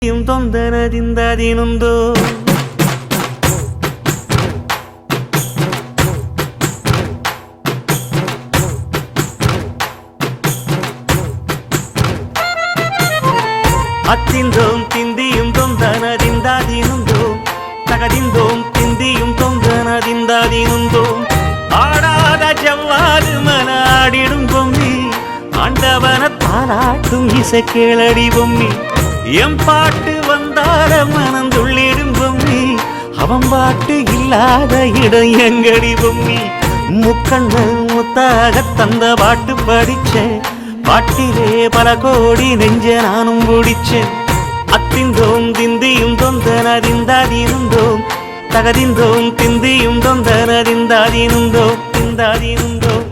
ತೊಂದನದಿಂದದಿನೊಂದು അത്തിന്തോം തിന്തിയും തൊന്തനതിന്താതിനുന്തോ തകതിന്തോം തിന്തിയും തൊന്തനതിന്താതിനുന്തോ ആടാത ജവ്വാത് മനാടിടും പൊമ്മി ஆண்டவனை தாலாட்டும் இசை கேளடி பொம்மி எம் பாட்டு வந்தார மனம் துள்ளிடும் பொம்மி அவன் பாட்டு இல்லாத இடம் எங்கடி பொம்மி முக்கண்ணல் முத்தாக தந்த பாட்டு படிச்சேன் பாட்டிலே பல கோடி நெஞ்ச நானும் பிடிச்சேன் அத்திந்தோம் திந்தியும் தொந்தனதிந்தாதிருந்தோம் தகதிந்தோம் திந்தியும் தொந்தனதிந்தாதிருந்தோம் திந்தாதிருந்தோம்